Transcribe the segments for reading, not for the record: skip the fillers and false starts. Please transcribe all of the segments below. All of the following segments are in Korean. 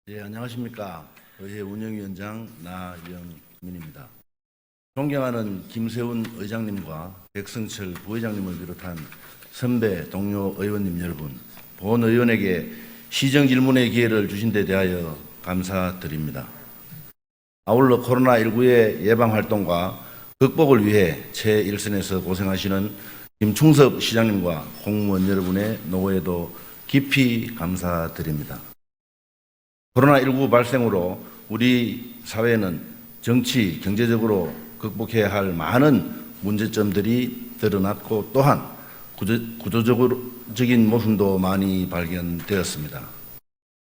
예, 안녕하십니까. 의회 운영위원장 나영민입니다. 존경하는 김세훈 의장님과 백승철 부의장님을 비롯한 선배 동료 의원님 여러분, 본 의원에게 시정 질문의 기회를 주신 데 대하여 감사드립니다. 아울러 코로나19의 예방활동과 극복을 위해 제1선에서 고생하시는 김충섭 시장님과 공무원 여러분의 노고에도 깊이 감사드립니다. 코로나19 발생으로 우리 사회는 정치, 경제적으로 극복해야 할 많은 문제점들이 드러났고 또한 구조적인 모순도 많이 발견되었습니다.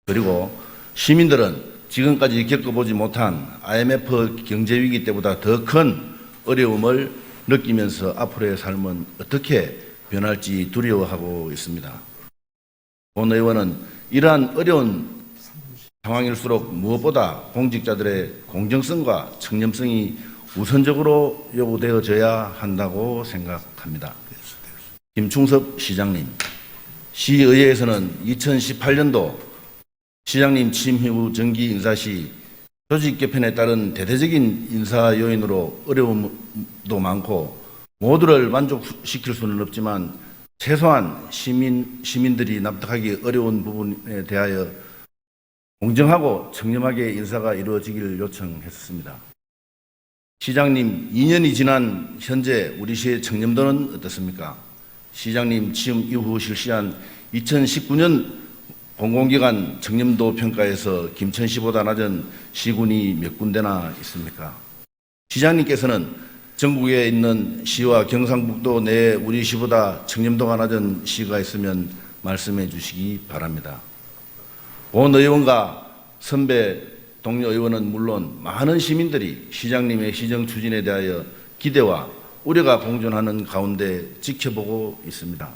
그리고 시민들은 지금까지 겪어보지 못한 IMF 경제위기 때보다 더 큰 어려움을 느끼면서 앞으로의 삶은 어떻게 변할지 두려워하고 있습니다. 본 의원은 이러한 어려운 상황일수록 무엇보다 공직자들의 공정성과 청렴성이 우선적으로 요구되어져야 한다고 생각합니다. 김충섭 시장님, 시의회에서는 2018년도 시장님 취임 후 정기 인사 시 조직 개편에 따른 대대적인 인사 요인으로 어려움도 많고 모두를 만족시킬 수는 없지만 최소한 시민들이 납득하기 어려운 부분에 대하여 공정하고 청렴하게 인사가 이루어지기를 요청했습니다. 시장님, 2년이 지난 현재 우리 시의 청렴도는 어떻습니까? 시장님 취임 이후 실시한 2019년 공공기관 청렴도 평가에서 김천시보다 낮은 시군이 몇 군데나 있습니까? 시장님께서는 전국에 있는 시와 경상북도 내에 우리 시보다 청렴도가 낮은 시가 있으면 말씀해 주시기 바랍니다. 본 의원과 선배 동료 의원은 물론 많은 시민들이 시장님의 시정 추진에 대하여 기대와 우려가 공존하는 가운데 지켜보고 있습니다.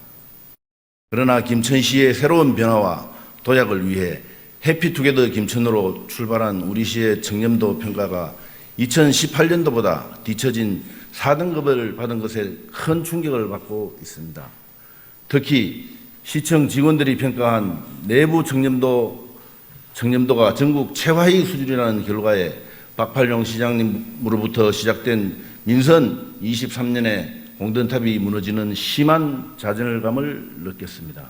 그러나 김천시의 새로운 변화와 도약을 위해 해피투게더 김천으로 출발한 우리 시의 청렴도 평가가 2018년도보다 뒤처진 4등급을 받은 것에 큰 충격을 받고 있습니다. 특히 시청 직원들이 평가한 내부 청렴도가 전국 최하위 수준이라는 결과에 박팔용 시장님으로부터 시작된 민선 23년에 공든탑이 무너지는 심한 좌절감을 느꼈습니다.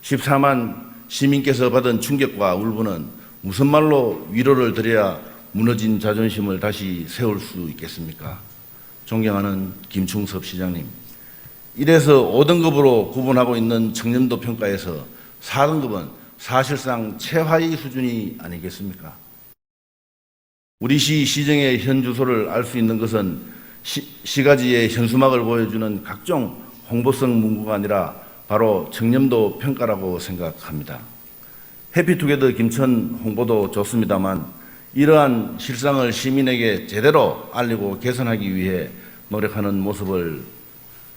14만 시민께서 받은 충격과 울분은 무슨 말로 위로를 드려야 무너진 자존심을 다시 세울 수 있겠습니까? 존경하는 김충섭 시장님, 1에서 5등급으로 구분하고 있는 청렴도 평가에서 4등급은 사실상 최하위 수준이 아니겠습니까? 우리 시 시정의 현 주소를 알 수 있는 것은 시가지의 현수막을 보여주는 각종 홍보성 문구가 아니라 바로 청렴도 평가라고 생각합니다. 해피투게더 김천 홍보도 좋습니다만 이러한 실상을 시민에게 제대로 알리고 개선하기 위해 노력하는 모습을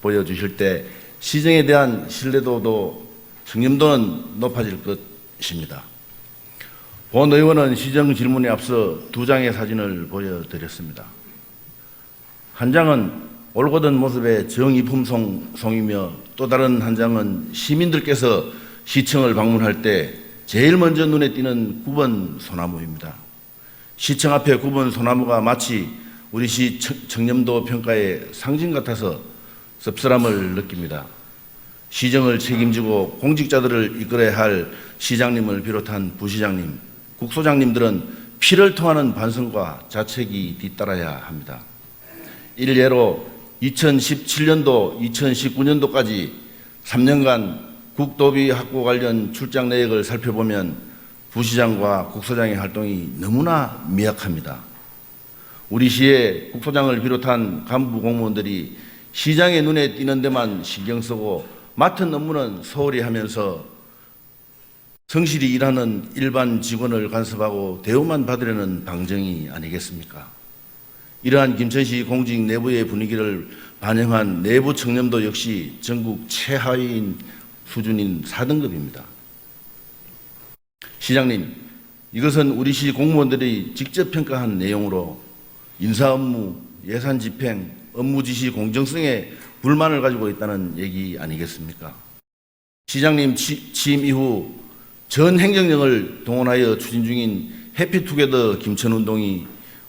보여주실 때 시정에 대한 신뢰도도 청렴도는 높아질 것입니다. 본 의원은 시정 질문에 앞서 2장의 사진을 보여드렸습니다. 한 장은 올곧은 모습의 정이품송이며 또 다른 한 장은 시민들께서 시청을 방문할 때 제일 먼저 눈에 띄는 9번 소나무입니다. 시청 앞에 9번 소나무가 마치 우리 시 청렴도 평가의 상징 같아서 씁쓸함을 느낍니다. 시정을 책임지고 공직자들을 이끌어야 할 시장님을 비롯한 부시장님, 국소장님들은 피를 토하는 반성과 자책이 뒤따라야 합니다. 일례로 2017년도, 2019년도까지 3년간 국도비 확보 관련 출장 내역을 살펴보면 부시장과 국소장의 활동이 너무나 미약합니다. 우리 시의 국소장을 비롯한 간부 공무원들이 시장의 눈에 띄는 데만 신경 쓰고 맡은 업무는 소홀히 하면서 성실히 일하는 일반 직원을 간섭하고 대우만 받으려는 방정이 아니겠습니까? 이러한 김천시 공직 내부의 분위기를 반영한 내부 청렴도 역시 전국 최하위인 수준인 4등급입니다. 시장님, 이것은 우리 시 공무원들이 직접 평가한 내용으로 인사 업무, 예산 집행, 업무 지시 공정성에 불만을 가지고 있다는 얘기 아니겠습니까? 시장님 취임 이후 전 행정력을 동원하여 추진 중인 해피투게더 김천운동이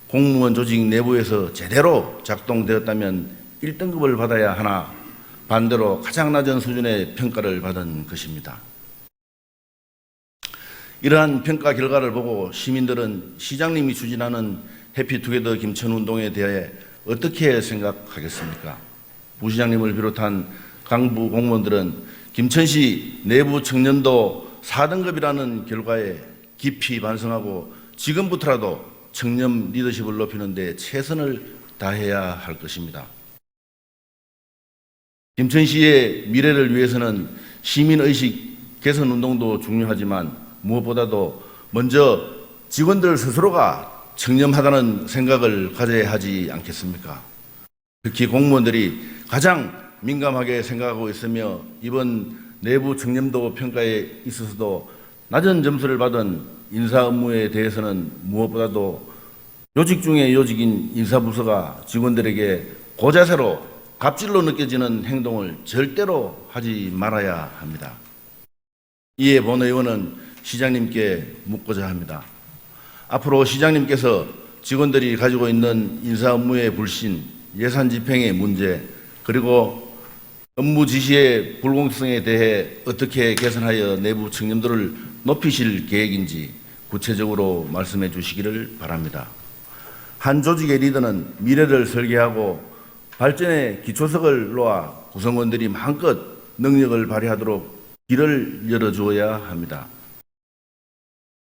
공무원 조직 내부에서 제대로 작동되었다면 1등급을 받아야 하나 반대로 가장 낮은 수준의 평가를 받은 것입니다. 이러한 평가 결과를 보고 시민들은 시장님이 추진하는 해피투게더 김천운동에 대해 어떻게 생각하겠습니까? 부시장님을 비롯한 강부 공무원들은 김천시 내부 청렴도 4등급이라는 결과에 깊이 반성하고 지금부터라도 청렴 리더십을 높이는 데 최선을 다해야 할 것입니다. 김천시의 미래를 위해서는 시민의식 개선 운동도 중요하지만 무엇보다도 먼저 직원들 스스로가 청렴하다는 생각을 가져야 하지 않겠습니까? 특히 공무원들이 가장 민감하게 생각하고 있으며 이번 내부 청렴도 평가에 있어서도 낮은 점수를 받은 인사 업무에 대해서는 무엇보다도 요직 중에 요직인 인사부서가 직원들에게 고자세로 갑질로 느껴지는 행동을 절대로 하지 말아야 합니다. 이에 본 의원은 시장님께 묻고자 합니다. 앞으로 시장님께서 직원들이 가지고 있는 인사 업무의 불신, 예산 집행의 문제, 그리고 업무 지시의 불공정성에 대해 어떻게 개선하여 내부 청렴도를 높이실 계획인지 구체적으로 말씀해 주시기를 바랍니다. 한 조직의 리더는 미래를 설계하고 발전의 기초석을 놓아 구성원들이 마음껏 능력을 발휘하도록 길을 열어주어야 합니다.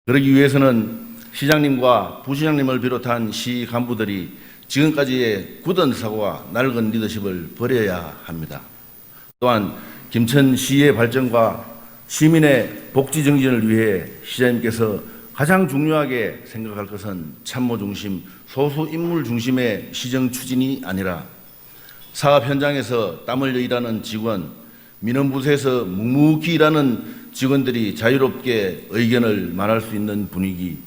그러기 위해서는 시장님과 부시장님을 비롯한 시 간부들이 지금까지의 굳은 사고와 낡은 리더십을 버려야 합니다. 또한 김천시의 발전과 시민의 복지 증진을 위해 시장님께서 가장 중요하게 생각할 것은 참모 중심, 소수 인물 중심의 시정 추진이 아니라 사업 현장에서 땀 흘려 일하는 직원, 민원부서에서 묵묵히 일하는 직원들이 자유롭게 의견을 말할 수 있는 분위기,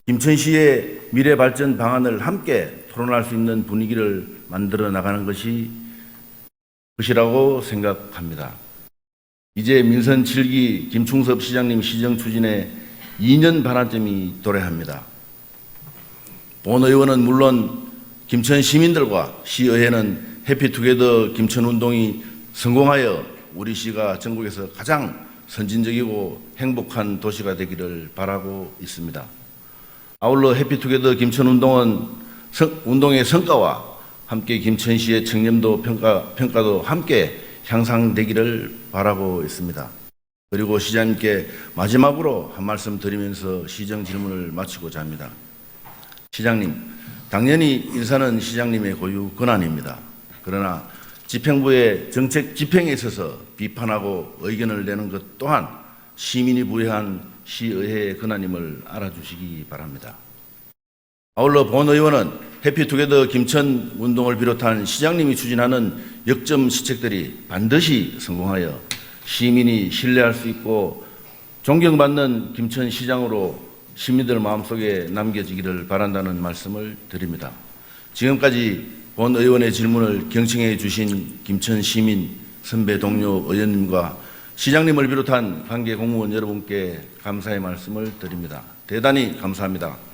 김천시의 미래 발전 방안을 함께 토론할 수 있는 분위기를 만들어 나가는 것이라고 생각합니다. 이제 민선 7기 김충섭 시장님 시정 추진에 2년 반환점이 도래합니다. 본 의원은 물론 김천 시민들과 시의회는 해피투게더 김천운동이 성공하여 우리 시가 전국에서 가장 선진적이고 행복한 도시가 되기를 바라고 있습니다. 아울러 해피투게더 김천운동은 운동의 성과와 함께 김천시의 청렴도 평가도 함께 향상되기를 바라고 있습니다. 그리고 시장님께 마지막으로 한 말씀 드리면서 시정 질문을 마치고자 합니다. 시장님, 당연히 인사는 시장님의 고유 권한입니다. 그러나 집행부의 정책 집행에 있어서 비판하고 의견을 내는 것 또한 시민이 부여한 시의회의 권한임을 알아주시기 바랍니다. 아울러 본 의원은 해피투게더 김천 운동을 비롯한 시장님이 추진하는 역점 시책들이 반드시 성공하여 시민이 신뢰할 수 있고 존경받는 김천시장으로 시민들 마음속에 남겨지기를 바란다는 말씀을 드립니다. 지금까지 본 의원의 질문을 경청해 주신 김천 시민, 선배 동료 의원님과 시장님을 비롯한 관계 공무원 여러분께 감사의 말씀을 드립니다. 대단히 감사합니다.